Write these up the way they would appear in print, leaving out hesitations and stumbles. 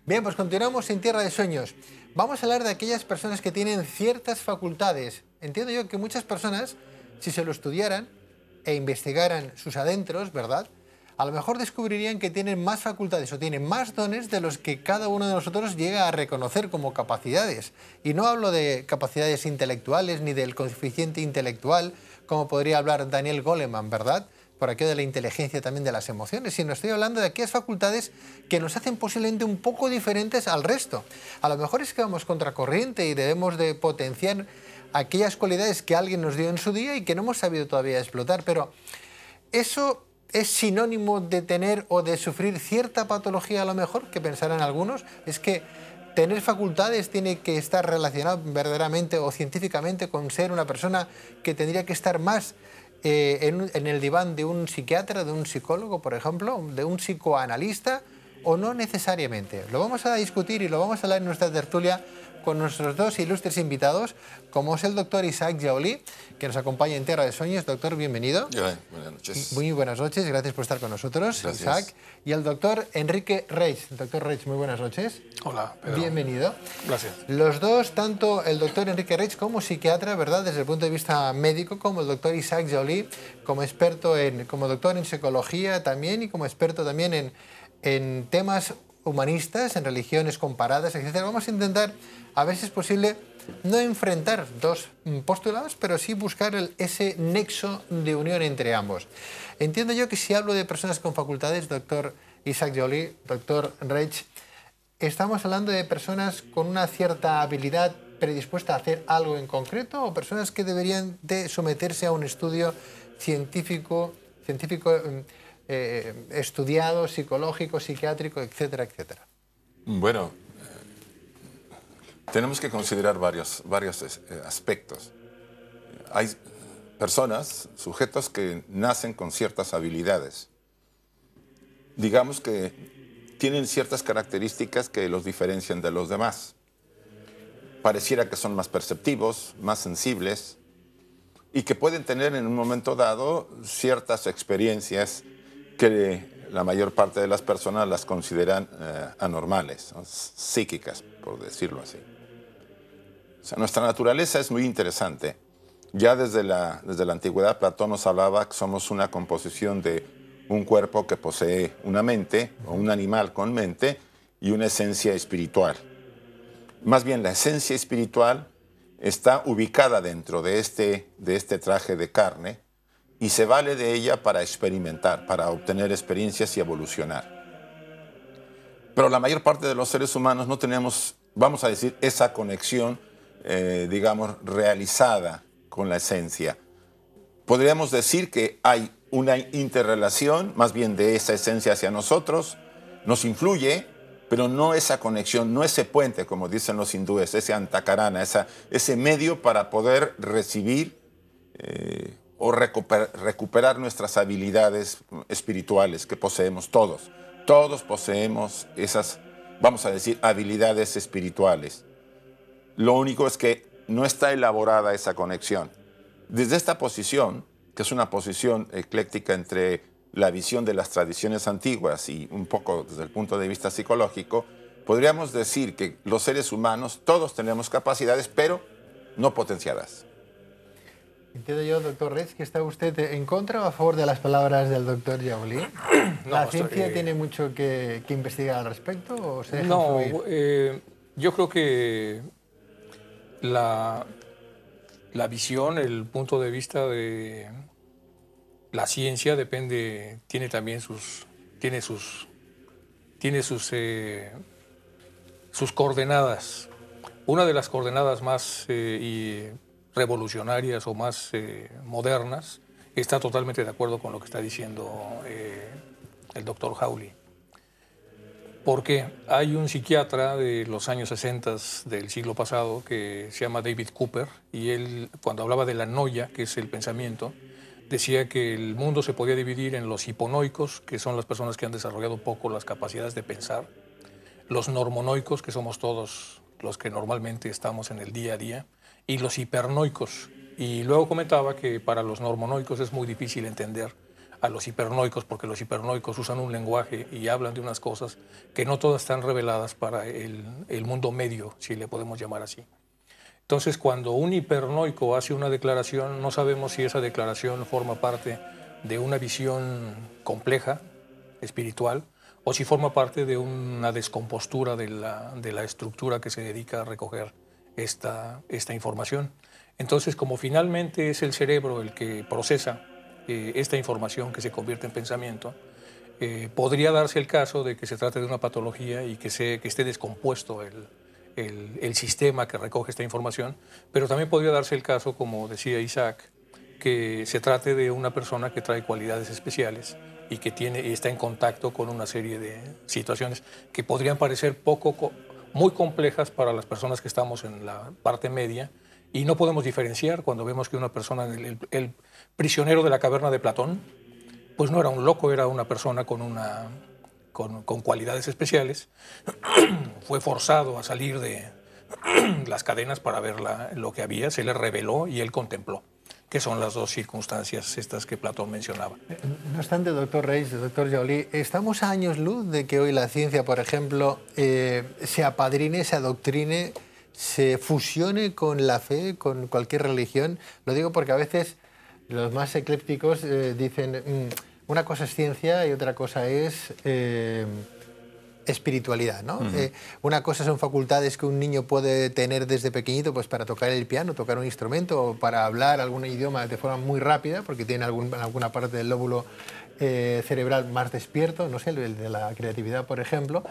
Bien, pues continuamos en Tierra de Sueños. Vamos a hablar de aquellas personas que tienen ciertas facultades. Entiendo yo que muchas personas, si se lo estudiaran e investigaran sus adentros, ¿verdad?, a lo mejor descubrirían que tienen más facultades o tienen más dones de los que cada uno de nosotros llega a reconocer como capacidades. Y no hablo de capacidades intelectuales ni del coeficiente intelectual, como podría hablar Daniel Goleman, ¿verdad?, por aquello de la inteligencia también de las emociones, sino estoy hablando de aquellas facultades que nos hacen posiblemente un poco diferentes al resto. A lo mejor es que vamos contracorriente y debemos de potenciar aquellas cualidades que alguien nos dio en su día y que no hemos sabido todavía explotar, pero eso es sinónimo de tener o de sufrir cierta patología a lo mejor, que pensarán algunos. Es que tener facultades tiene que estar relacionado verdaderamente o científicamente con ser una persona que tendría que estar más en el diván de un psiquiatra, de un psicólogo, por ejemplo, de un psicoanalista, o no necesariamente. Lo vamos a discutir y lo vamos a hablar en nuestra tertulia con nuestros dos ilustres invitados, como es el doctor Isaac Jaolí, que nos acompaña en Tierra de Sueños. Doctor, bienvenido. Buenas noches. Muy buenas noches, gracias por estar con nosotros, Gracias. Isaac. Y el doctor Enrique Reig. Doctor Reig, muy buenas noches. Hola, Pedro. Bienvenido. Gracias. Los dos, tanto el doctor Enrique Reig como psiquiatra, ¿verdad?, desde el punto de vista médico, como el doctor Isaac Jaolí, como como doctor en psicología también y como experto también en temas humanistas, en religiones comparadas, etc. Vamos a intentar, a ver si es posible, no enfrentar dos postulados, pero sí buscar ese nexo de unión entre ambos. Entiendo yo que si hablo de personas con facultades, doctor Isaac Jaolí, doctor Reig, ¿estamos hablando de personas con una cierta habilidad predispuesta a hacer algo en concreto o personas que deberían de someterse a un estudio científico estudiado, psicológico, psiquiátrico, etcétera, etcétera? Bueno, tenemos que considerar varios aspectos. Hay personas, sujetos que nacen con ciertas habilidades. Digamos que tienen ciertas características que los diferencian de los demás. Pareciera que son más perceptivos, más sensibles y que pueden tener en un momento dado ciertas experiencias que la mayor parte de las personas las consideran anormales, ¿no?, psíquicas, por decirlo así. O sea, nuestra naturaleza es muy interesante. Ya desde la antigüedad Platón nos hablaba que somos una composición de un cuerpo que posee una mente, o un animal con mente, y una esencia espiritual. Más bien, la esencia espiritual está ubicada dentro de este traje de carne y se vale de ella para experimentar, para obtener experiencias y evolucionar. Pero la mayor parte de los seres humanos no tenemos, vamos a decir, esa conexión, digamos, realizada con la esencia. Podríamos decir que hay una interrelación, más bien de esa esencia hacia nosotros, nos influye, pero no esa conexión, no ese puente, como dicen los hindúes, ese antakarana, ese medio para poder recibir o recuperar nuestras habilidades espirituales que poseemos todos. Todos poseemos esas, vamos a decir, habilidades espirituales. Lo único es que no está elaborada esa conexión. Desde esta posición, que es una posición ecléctica entre la visión de las tradiciones antiguas y un poco desde el punto de vista psicológico, podríamos decir que los seres humanos, todos tenemos capacidades, pero no potenciadas. Entiendo yo, doctor Reig, que está usted en contra o a favor de las palabras del doctor Jaolí. ¿La ciencia tiene mucho que investigar al respecto o se deja influir? Yo creo que la visión, el punto de vista de la ciencia tiene también sus coordenadas. Una de las coordenadas más revolucionarias o más modernas está totalmente de acuerdo con lo que está diciendo el doctor Jaolí. Porque hay un psiquiatra de los años 60 del siglo pasado que se llama David Cooper, y él, cuando hablaba de la noia, que es el pensamiento, decía que el mundo se podía dividir en los hiponoicos, que son las personas que han desarrollado poco las capacidades de pensar, los normonoicos, que somos todos los que normalmente estamos en el día a día, y los hipernoicos. Y luego comentaba que para los normonoicos es muy difícil entender a los hipernoicos, porque los hipernoicos usan un lenguaje y hablan de unas cosas que no todas están reveladas para el mundo medio, si le podemos llamar así. Entonces, cuando un hipernoico hace una declaración, no sabemos si esa declaración forma parte de una visión compleja, espiritual, o si forma parte de una descompostura de la estructura que se dedica a recoger esta información. Entonces, como finalmente es el cerebro el que procesa esta información que se convierte en pensamiento, podría darse el caso de que se trate de una patología y que esté descompuesto el sistema que recoge esta información, pero también podría darse el caso, como decía Isaac, que se trate de una persona que trae cualidades especiales y que está en contacto con una serie de situaciones que podrían parecer muy complejas para las personas que estamos en la parte media, y no podemos diferenciar cuando vemos que una persona, el prisionero de la caverna de Platón, pues no era un loco, era una persona con cualidades especiales. Fue forzado a salir de las cadenas para ver lo que había, se le reveló y él contempló, que son las dos circunstancias estas que Platón mencionaba. No obstante, doctor Reis, doctor Joly, estamos a años luz de que hoy la ciencia, por ejemplo, se apadrine, se adoctrine, se fusione con la fe, con cualquier religión. Lo digo porque a veces los más eclépticos dicen una cosa es ciencia y otra cosa es espiritualidad, ¿no? Una cosa son facultades que un niño puede tener desde pequeñito, pues para tocar el piano, tocar un instrumento, o para hablar algún idioma de forma muy rápida, porque tiene alguna parte del lóbulo cerebral más despierto, no sé, el de la creatividad, por ejemplo.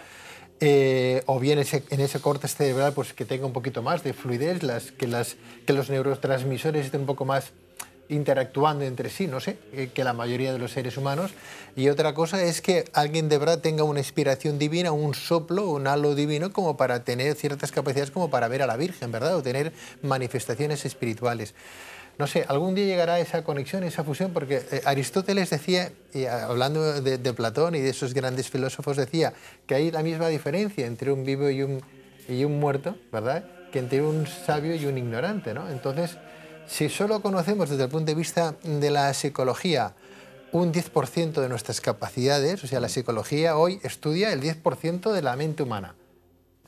O bien en ese corte cerebral pues que tenga un poquito más de fluidez, que los neurotransmisores estén un poco más interactuando entre sí, no sé, que la mayoría de los seres humanos. Y otra cosa es que alguien de verdad tenga una inspiración divina, un soplo, un halo divino, como para tener ciertas capacidades, como para ver a la Virgen, ¿verdad? O tener manifestaciones espirituales. No sé, algún día llegará esa conexión, esa fusión, porque Aristóteles decía, hablando de Platón y de esos grandes filósofos, decía que hay la misma diferencia entre un vivo y un muerto, ¿verdad?, que entre un sabio y un ignorante, ¿no? Entonces, si solo conocemos desde el punto de vista de la psicología un 10% de nuestras capacidades, o sea, la psicología hoy estudia el 10% de la mente humana,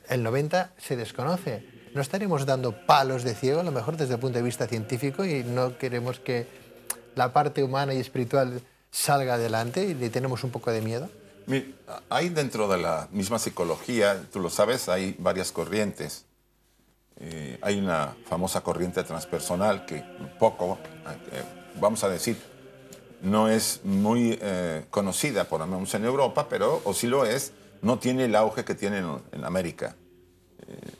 el 90% se desconoce. ¿No estaremos dando palos de ciego, a lo mejor desde el punto de vista científico, y no queremos que la parte humana y espiritual salga adelante y le tenemos un poco de miedo? Hay dentro de la misma psicología, tú lo sabes, hay varias corrientes. Hay una famosa corriente transpersonal que vamos a decir, no es muy conocida, por lo menos en Europa, pero, o sí lo es, no tiene el auge que tiene en América.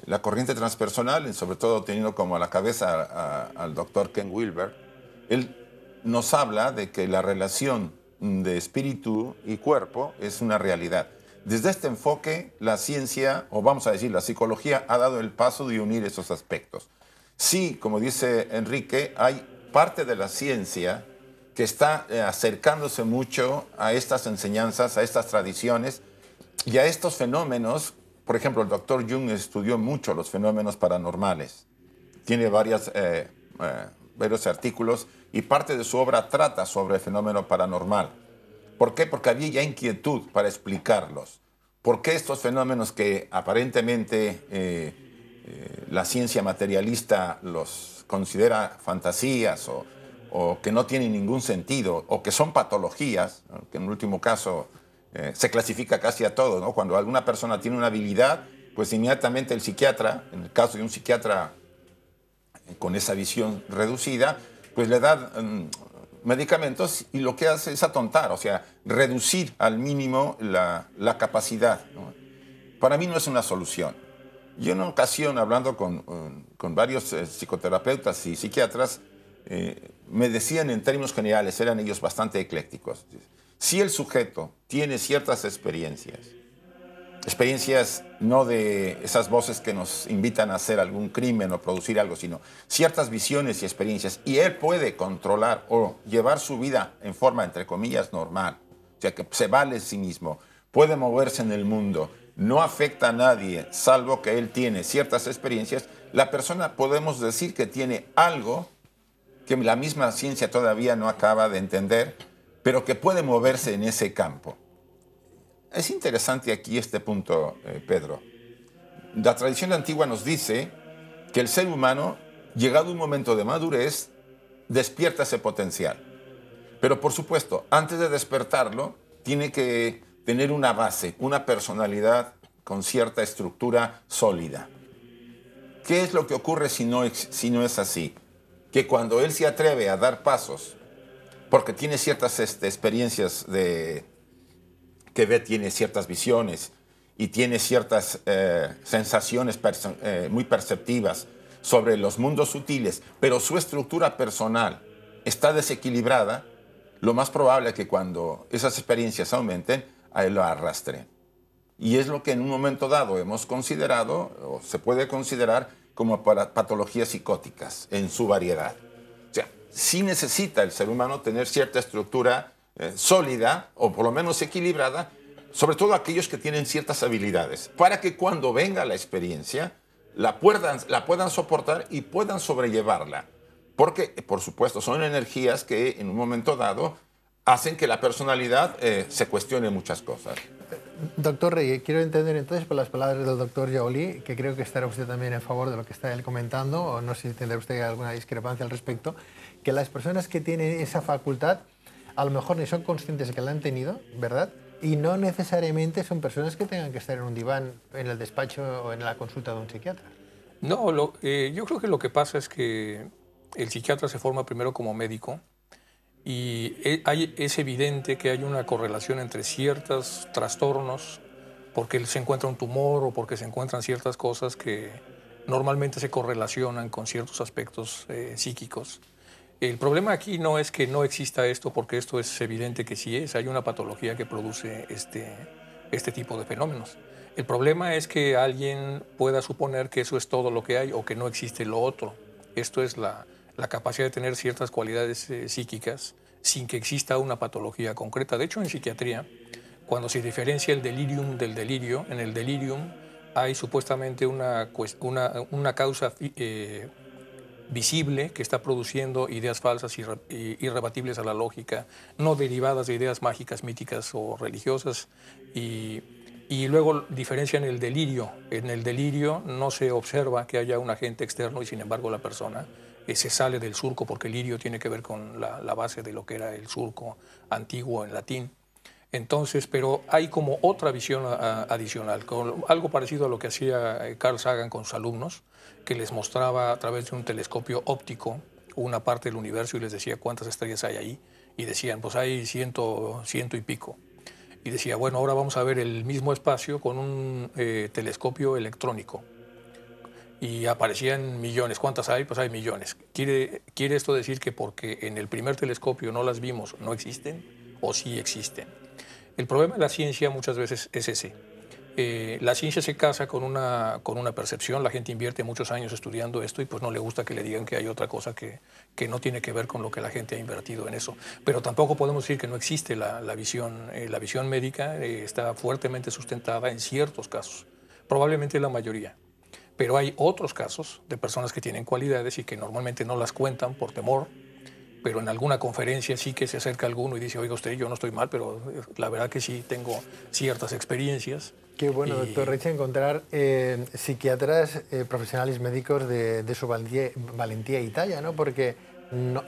La corriente transpersonal, sobre todo teniendo como a la cabeza al doctor Ken Wilber, él nos habla de que la relación de espíritu y cuerpo es una realidad. Desde este enfoque, la ciencia, o vamos a decir, la psicología, ha dado el paso de unir esos aspectos. Sí, como dice Enrique, hay parte de la ciencia que está acercándose mucho a estas enseñanzas, a estas tradiciones y a estos fenómenos. Por ejemplo, el doctor Jung estudió mucho los fenómenos paranormales. Tiene varios artículos y parte de su obra trata sobre el fenómeno paranormal. ¿Por qué? Porque había ya inquietud para explicarlos. ¿Por qué estos fenómenos que aparentemente la ciencia materialista los considera fantasías o que no tienen ningún sentido o que son patologías, ¿no?, que en el último caso se clasifica casi a todo, ¿no? Cuando alguna persona tiene una habilidad, pues inmediatamente el psiquiatra, en el caso de un psiquiatra con esa visión reducida, pues le da medicamentos y lo que hace es atontar, o sea, reducir al mínimo la capacidad, ¿no? Para mí no es una solución. Yo en una ocasión, hablando con varios psicoterapeutas y psiquiatras, me decían en términos generales, eran ellos bastante eclécticos, si el sujeto tiene ciertas experiencias no de esas voces que nos invitan a hacer algún crimen o producir algo, sino ciertas visiones y experiencias, y él puede controlar o llevar su vida en forma, entre comillas, normal, o sea, que se vale a sí mismo, puede moverse en el mundo, no afecta a nadie, salvo que él tiene ciertas experiencias, la persona podemos decir que tiene algo que la misma ciencia todavía no acaba de entender, pero que puede moverse en ese campo. Es interesante aquí este punto, Pedro. La tradición antigua nos dice que el ser humano, llegado un momento de madurez, despierta ese potencial. Pero por supuesto, antes de despertarlo, tiene que tener una base, una personalidad con cierta estructura sólida. ¿Qué es lo que ocurre si no es así? Que cuando él se atreve a dar pasos, porque tiene ciertas experiencias que ve, tiene ciertas visiones y tiene ciertas sensaciones muy perceptivas sobre los mundos sutiles, pero su estructura personal está desequilibrada, lo más probable es que cuando esas experiencias aumenten, a él lo arrastren. Y es lo que en un momento dado hemos considerado, o se puede considerar, como patologías psicóticas en su variedad. O sea, sí necesita el ser humano tener cierta estructura sólida, o por lo menos equilibrada, sobre todo aquellos que tienen ciertas habilidades, para que cuando venga la experiencia la puedan soportar y puedan sobrellevarla. Porque, por supuesto, son energías que en un momento dado hacen que la personalidad se cuestione muchas cosas. Doctor Rey, quiero entender entonces por las palabras del doctor Joly, que creo que estará usted también a favor de lo que está él comentando, o no sé si tendrá usted alguna discrepancia al respecto, que las personas que tienen esa facultad a lo mejor ni son conscientes de que la han tenido, ¿verdad? Y no necesariamente son personas que tengan que estar en un diván, en el despacho o en la consulta de un psiquiatra. No, yo creo que lo que pasa es que el psiquiatra se forma primero como médico y es evidente que hay una correlación entre ciertos trastornos, porque se encuentra un tumor o porque se encuentran ciertas cosas que normalmente se correlacionan con ciertos aspectos psíquicos. El problema aquí no es que no exista esto, porque esto es evidente que sí es. Hay una patología que produce este tipo de fenómenos. El problema es que alguien pueda suponer que eso es todo lo que hay o que no existe lo otro. Esto es la capacidad de tener ciertas cualidades psíquicas sin que exista una patología concreta. De hecho, en psiquiatría, cuando se diferencia el delirium del delirio, en el delirium hay supuestamente una causa visible que está produciendo ideas falsas y irrebatibles a la lógica, no derivadas de ideas mágicas, míticas o religiosas, y luego diferencian el delirio. En el delirio no se observa que haya un agente externo y sin embargo la persona se sale del surco, porque el lirio tiene que ver con la base de lo que era el surco antiguo en latín. Entonces, pero hay como otra visión adicional, algo parecido a lo que hacía Carl Sagan con sus alumnos, que les mostraba a través de un telescopio óptico una parte del universo y les decía cuántas estrellas hay ahí, y decían, pues hay ciento y pico. Y decía, bueno, ahora vamos a ver el mismo espacio con un telescopio electrónico. Y aparecían millones. ¿Cuántas hay? Pues hay millones. ¿Quiere esto decir que porque en el primer telescopio no las vimos, no existen? ¿O sí existen? El problema de la ciencia muchas veces es ese. La ciencia se casa con una percepción. La gente invierte muchos años estudiando esto y pues no le gusta que le digan que hay otra cosa que no tiene que ver con lo que la gente ha invertido en eso. Pero tampoco podemos decir que no existe la visión. La visión médica está fuertemente sustentada en ciertos casos, probablemente la mayoría. Pero hay otros casos de personas que tienen cualidades y que normalmente no las cuentan por temor, pero en alguna conferencia sí que se acerca alguno y dice, oiga usted, yo no estoy mal, pero la verdad que sí tengo ciertas experiencias. Qué bueno, doctor Reich, encontrar psiquiatras, profesionales médicos de su valentía y talla, ¿no? Porque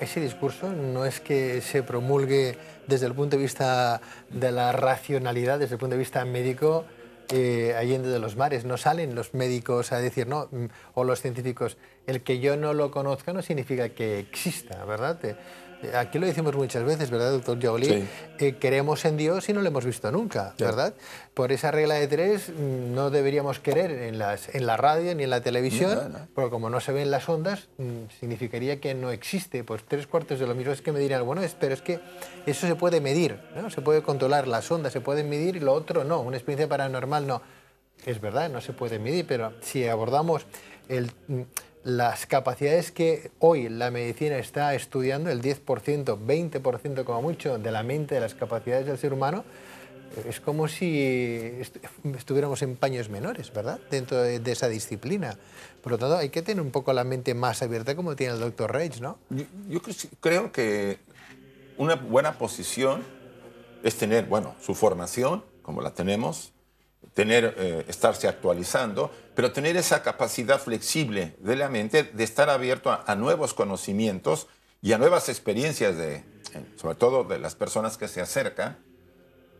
ese discurso no es que se promulgue desde el punto de vista de la racionalidad, desde el punto de vista médico, allende de los mares. No salen los médicos a decir, no, o los científicos, el que yo no lo conozca no significa que exista, ¿verdad? Aquí lo decimos muchas veces, ¿verdad, doctor Joly? Sí. Creemos en Dios y no lo hemos visto nunca, ¿verdad? Por esa regla de tres no deberíamos creer en la radio ni en la televisión, porque como no se ven las ondas, significaría que no existe. Pues 3/4 de lo mismo es que me dirán, bueno, pero es que eso se puede medir, ¿no? Se puede controlar, las ondas se pueden medir y lo otro no, una experiencia paranormal no. Es verdad, no se puede medir, pero si abordamos las capacidades que hoy la medicina está estudiando, el 10%, 20% como mucho de la mente, de las capacidades del ser humano, es como si estuviéramos en paños menores, ¿verdad? Dentro de esa disciplina. Por lo tanto, hay que tener un poco la mente más abierta como tiene el doctor Reich, ¿no? Yo creo que una buena posición es tener, bueno, su formación, como la tenemos, estarse actualizando, pero tener esa capacidad flexible de la mente de estar abierto a nuevos conocimientos y a nuevas experiencias, sobre todo de las personas que se acercan,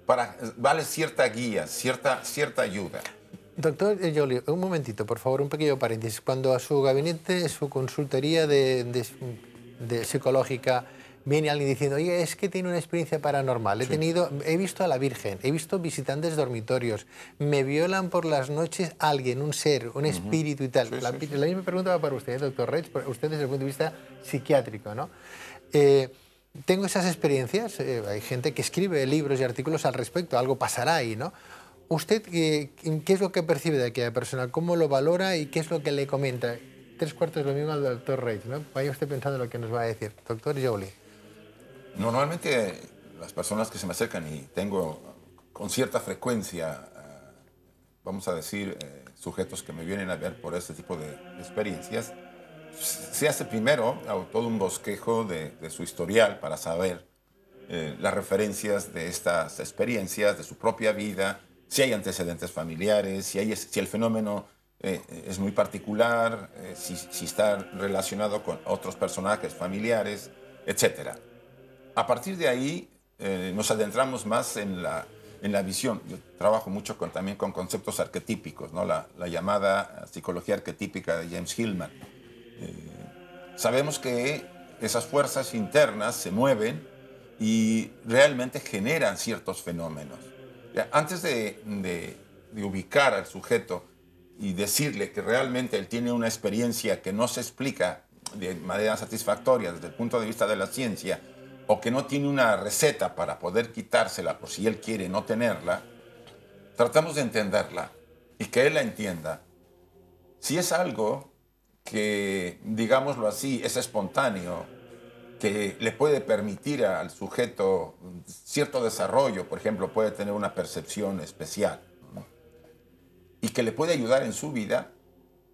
para darles cierta guía, cierta ayuda. Doctor Joly, un momentito, por favor, un pequeño paréntesis. Cuando a su gabinete, su consultoría de psicológica, viene alguien diciendo, oye, es que tiene una experiencia paranormal, he visto a la Virgen, he visto visitantes dormitorios, me violan por las noches alguien, un ser, un espíritu y tal. La misma pregunta va para usted, doctor Reig, usted desde el punto de vista psiquiátrico, ¿no? Tengo esas experiencias, hay gente que escribe libros y artículos al respecto, algo pasará ahí, ¿no? ¿Usted qué es lo que percibe de aquella persona? ¿Cómo lo valora y qué es lo que le comenta? 3/4 lo mismo al doctor Reig, ¿no? Vaya usted pensando lo que nos va a decir. Doctor Joly. Normalmente las personas que se me acercan y tengo con cierta frecuencia, vamos a decir, sujetos que me vienen a ver por este tipo de experiencias, se hace primero todo un bosquejo de su historial para saber las referencias de estas experiencias, de su propia vida, si hay antecedentes familiares, si el fenómeno es muy particular, si está relacionado con otros personajes familiares, etc. A partir de ahí nos adentramos más en la visión. Yo trabajo mucho también con conceptos arquetípicos, ¿no? La llamada psicología arquetípica de James Hillman. Sabemos que esas fuerzas internas se mueven y realmente generan ciertos fenómenos. Antes de ubicar al sujeto y decirle que realmente él tiene una experiencia que no se explica de manera satisfactoria desde el punto de vista de la ciencia, o que no tiene una receta para poder quitársela por si él quiere no tenerla, tratamos de entenderla y que él la entienda. Si es algo que, digámoslo así, es espontáneo, que le puede permitir al sujeto cierto desarrollo, por ejemplo, puede tener una percepción especial, ¿no? Y que le puede ayudar en su vida,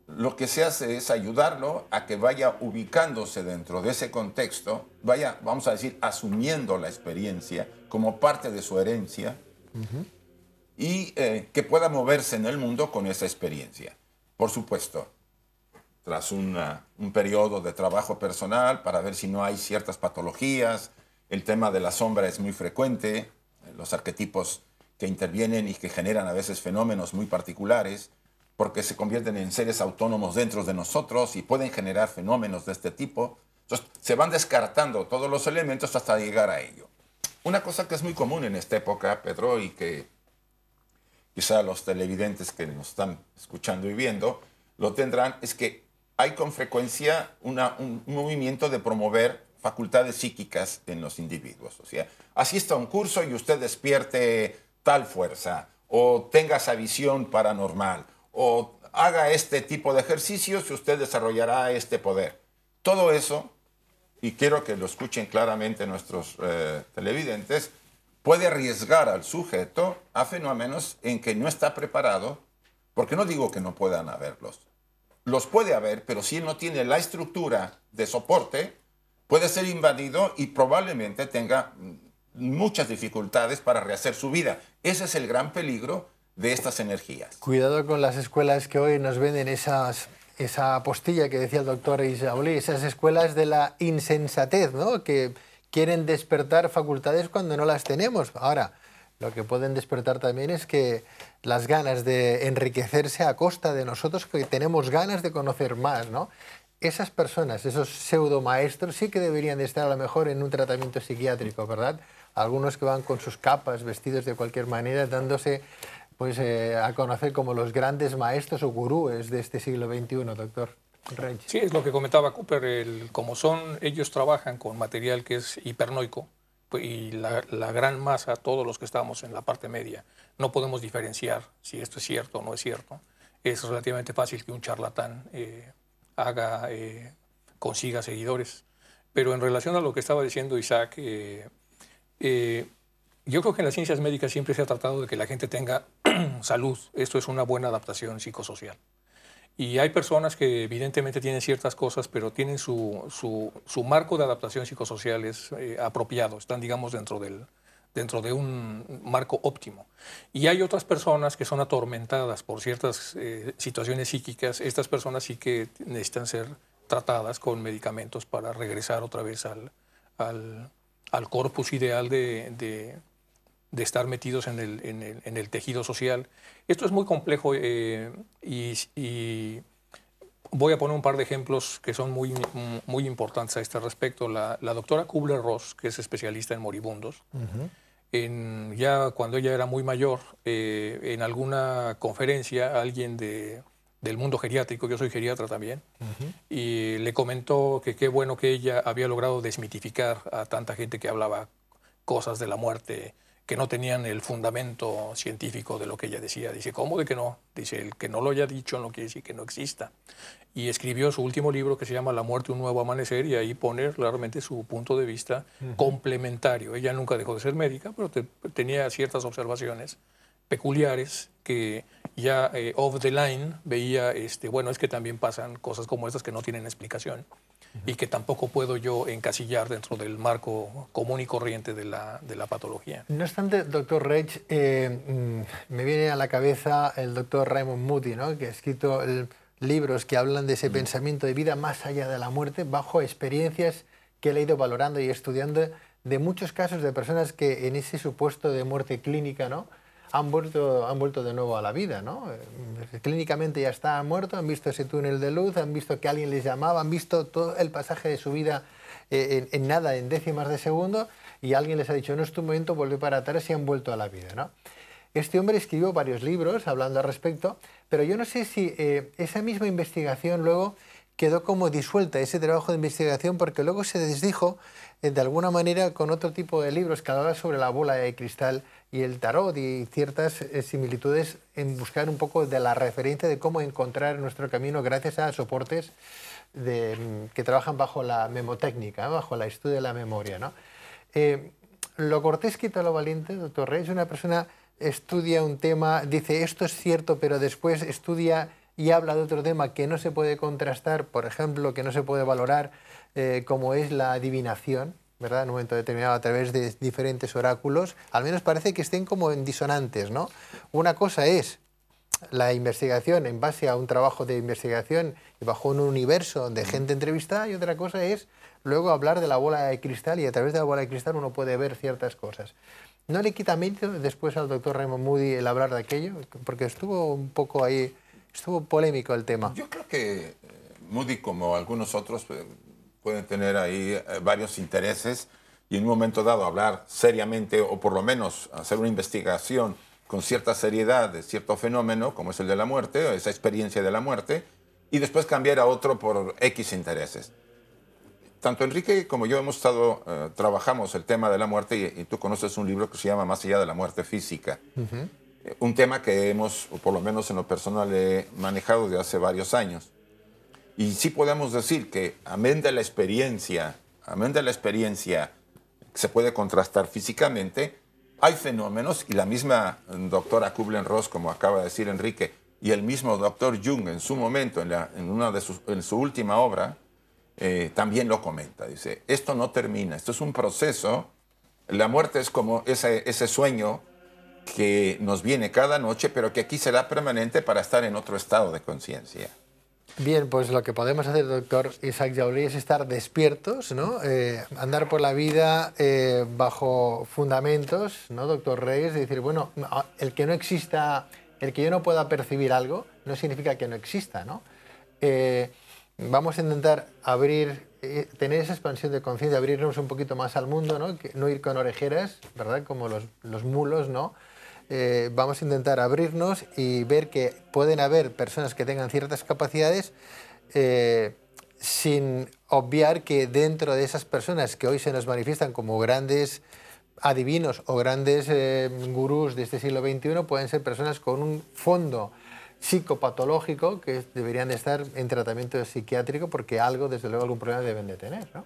lo que se hace es ayudarlo a que vaya ubicándose dentro de ese contexto, vaya, vamos a decir, asumiendo la experiencia como parte de su herencia y que pueda moverse en el mundo con esa experiencia. Por supuesto, tras un periodo de trabajo personal para ver si no hay ciertas patologías, el tema de la sombra es muy frecuente, los arquetipos que intervienen y que generan a veces fenómenos muy particulares, porque se convierten en seres autónomos dentro de nosotros y pueden generar fenómenos de este tipo. Entonces, se van descartando todos los elementos hasta llegar a ello. Una cosa que es muy común en esta época, Pedro, y que quizá los televidentes que nos están escuchando y viendo lo tendrán, es que hay con frecuencia un movimiento de promover facultades psíquicas en los individuos. O sea, asista a un curso y usted despierte tal fuerza, o tenga esa visión paranormal, o haga este tipo de ejercicios y usted desarrollará este poder. Todo eso, y quiero que lo escuchen claramente nuestros televidentes, puede arriesgar al sujeto a fenómenos en que no está preparado, porque no digo que no puedan haberlos. Los puede haber, pero si él no tiene la estructura de soporte, puede ser invadido y probablemente tenga muchas dificultades para rehacer su vida. Ese es el gran peligro de estas energías. Cuidado con las escuelas que hoy nos venden esa apostilla que decía el doctor Joly, esas escuelas de la insensatez, ¿no? Que quieren despertar facultades cuando no las tenemos. Ahora, lo que pueden despertar también es que las ganas de enriquecerse a costa de nosotros, que tenemos ganas de conocer más, ¿no? Esas personas, esos pseudo maestros, sí que deberían de estar a lo mejor en un tratamiento psiquiátrico, ¿verdad? Algunos que van con sus capas, vestidos de cualquier manera, dándose pues, a conocer como los grandes maestros o gurúes de este siglo XXI, doctor Reig. Sí, es lo que comentaba Cooper, como ellos trabajan con material que es hipernoico, y la gran masa, todos los que estamos en la parte media, no podemos diferenciar si esto es cierto o no es cierto. Es relativamente fácil que un charlatán consiga seguidores. Pero en relación a lo que estaba diciendo Isaac, yo creo que en las ciencias médicas siempre se ha tratado de que la gente tenga salud. Esto es una buena adaptación psicosocial. Y hay personas que evidentemente tienen ciertas cosas, pero tienen su marco de adaptación psicosocial es apropiado, están, digamos, dentro de un marco óptimo. Y hay otras personas que son atormentadas por ciertas situaciones psíquicas. Estas personas sí que necesitan ser tratadas con medicamentos para regresar otra vez al corpus ideal de estar metidos en el tejido social. Esto es muy complejo y voy a poner un par de ejemplos que son muy importantes a este respecto. La doctora Kubler-Ross, que es especialista en moribundos, ya cuando ella era muy mayor, en alguna conferencia, alguien del mundo geriátrico, yo soy geriatra también, y le comentó que qué bueno que ella había logrado desmitificar a tanta gente que hablaba cosas de la muerte que no tenían el fundamento científico de lo que ella decía. Dice, ¿cómo de que no? Dice, el que no lo haya dicho no quiere decir que no exista. Y escribió su último libro que se llama La muerte, un nuevo amanecer, y ahí pone claramente su punto de vista complementario. Ella nunca dejó de ser médica, pero tenía ciertas observaciones peculiares que ya off the line veía, bueno, es que también pasan cosas como estas que no tienen explicación y que tampoco puedo yo encasillar dentro del marco común y corriente de la patología. No obstante, doctor Reig, me viene a la cabeza el doctor Raymond Moody, ¿no?, que ha escrito libros que hablan de ese pensamiento de vida más allá de la muerte, bajo experiencias que él ha ido valorando y estudiando de muchos casos de personas que en ese supuesto de muerte clínica, ¿no?, han vuelto de nuevo a la vida, ¿no? Clínicamente ya está muerto, han visto ese túnel de luz, han visto que alguien les llamaba, han visto todo el pasaje de su vida en nada, en décimas de segundo, y alguien les ha dicho, no es tu momento, vuelve para atrás, y han vuelto a la vida, ¿no? Este hombre escribió varios libros hablando al respecto, pero yo no sé si esa misma investigación luego quedó como disuelta, ese trabajo de investigación, porque luego se desdijo de alguna manera con otro tipo de libros que hablaba sobre la bola de cristal y el tarot y ciertas similitudes en buscar un poco de la referencia de cómo encontrar nuestro camino gracias a soportes que trabajan bajo la memotécnica, ¿no?, bajo el estudio de la memoria, ¿no? Lo cortés quita lo valiente, doctor Reig. Una persona estudia un tema, dice esto es cierto, pero después estudia y habla de otro tema que no se puede contrastar, por ejemplo, que no se puede valorar, como es la adivinación, ¿verdad?, en un momento determinado a través de diferentes oráculos. Al menos parece que estén como en disonantes, ¿no? Una cosa es la investigación en base a un trabajo de investigación y bajo un universo de gente entrevistada, y otra cosa es luego hablar de la bola de cristal, y a través de la bola de cristal uno puede ver ciertas cosas. ¿No le quita mérito después al doctor Raymond Moody el hablar de aquello? Porque estuvo un poco ahí, estuvo polémico el tema. Yo creo que Moody, como algunos otros, pueden tener ahí varios intereses, y en un momento dado hablar seriamente, o por lo menos hacer una investigación con cierta seriedad de cierto fenómeno, como es el de la muerte, o esa experiencia de la muerte, y después cambiar a otro por X intereses. Tanto Enrique como yo hemos estado, trabajamos el tema de la muerte, y tú conoces un libro que se llama Más allá de la muerte física. Un tema que hemos, o por lo menos en lo personal, he manejado desde hace varios años. Y sí podemos decir que, amén de la experiencia que se puede contrastar físicamente, hay fenómenos, y la misma doctora Kubler-Ross, como acaba de decir Enrique, y el mismo doctor Jung en su momento, en su última obra, también lo comenta. Dice, esto no termina, esto es un proceso. La muerte es como ese sueño que nos viene cada noche, pero que aquí será permanente para estar en otro estado de conciencia. Bien, pues lo que podemos hacer, doctor Isaac Jaulí, es estar despiertos, ¿no? Andar por la vida bajo fundamentos, ¿no, doctor Reyes? Es decir, bueno, el que no exista, el que yo no pueda percibir algo, no significa que no exista, ¿no? Vamos a intentar tener esa expansión de conciencia, abrirnos un poquito más al mundo, ¿no? No ir con orejeras, ¿verdad?, como los mulos, ¿no? Vamos a intentar abrirnos y ver que pueden haber personas que tengan ciertas capacidades, sin obviar que dentro de esas personas que hoy se nos manifiestan como grandes adivinos o grandes gurús de este siglo XXI, pueden ser personas con un fondo psicopatológico que deberían de estar en tratamiento psiquiátrico, porque algo, desde luego, algún problema deben de tener, ¿no?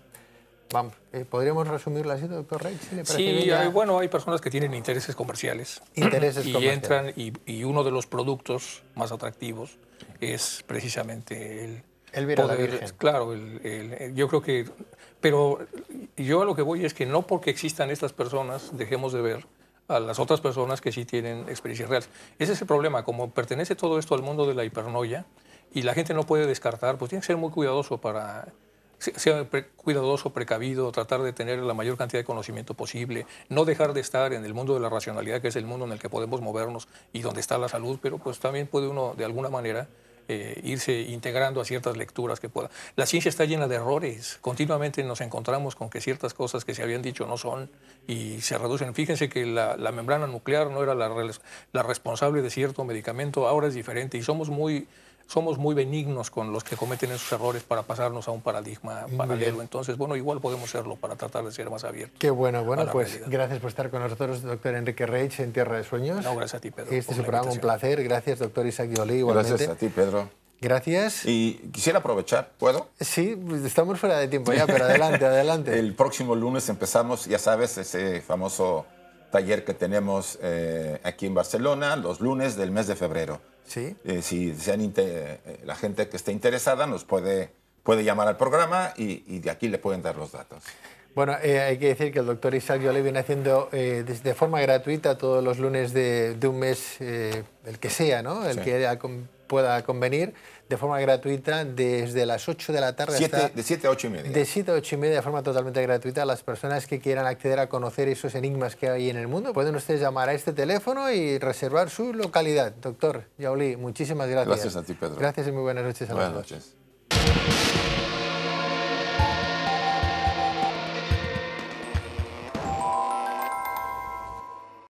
Vamos, ¿podríamos resumirlo así, doctor Reich? ¿Sí, le parece Sí, bien? bueno, hay personas que tienen intereses comerciales. Intereses y comerciales. entran, y uno de los productos más atractivos es precisamente El ver a la Virgen. Claro, yo creo que... Pero yo a lo que voy es que no porque existan estas personas dejemos de ver a las otras personas que sí tienen experiencias reales. Ese es el problema, como pertenece todo esto al mundo de la hipernoia y la gente no puede descartar, pues tiene que ser muy cuidadoso cuidadoso, precavido, tratar de tener la mayor cantidad de conocimiento posible, no dejar de estar en el mundo de la racionalidad, que es el mundo en el que podemos movernos y donde está la salud, pero pues también puede uno de alguna manera irse integrando a ciertas lecturas que pueda. La ciencia está llena de errores. Continuamente nos encontramos con que ciertas cosas que se habían dicho no son y se reducen. Fíjense que la membrana nuclear no era la responsable de cierto medicamento, ahora es diferente y somos muy benignos con los que cometen esos errores para pasarnos a un paradigma paralelo. Entonces, bueno, igual podemos serlo para tratar de ser más abiertos. Qué bueno. Bueno, pues realidad. gracias por estar con nosotros, doctor Enrique Reich, en Tierra de Sueños. No, gracias a ti, Pedro. Este es su programa, un placer. Gracias, doctor Isaac Joly, igualmente. Gracias a ti, Pedro. Gracias. Y quisiera aprovechar, ¿puedo? Sí, pues estamos fuera de tiempo ya, pero adelante, adelante. El próximo lunes empezamos, ya sabes, ese famoso taller que tenemos aquí en Barcelona, los lunes del mes de febrero. Sí. Si desean la gente que esté interesada nos puede llamar al programa y de aquí le pueden dar los datos. Bueno, hay que decir que el doctor Isaac Joly viene haciendo de forma gratuita todos los lunes de un mes, el que sea, ¿no? El que pueda convenir, de forma gratuita desde las 8 de la tarde hasta... De 7 a 8 y media. De 7 a 8 y media, de forma totalmente gratuita, a las personas que quieran acceder a conocer esos enigmas que hay en el mundo. Pueden ustedes llamar a este teléfono y reservar su localidad. Doctor Joly, muchísimas gracias. Gracias a ti, Pedro. Gracias y muy buenas noches a los dos. Buenas noches.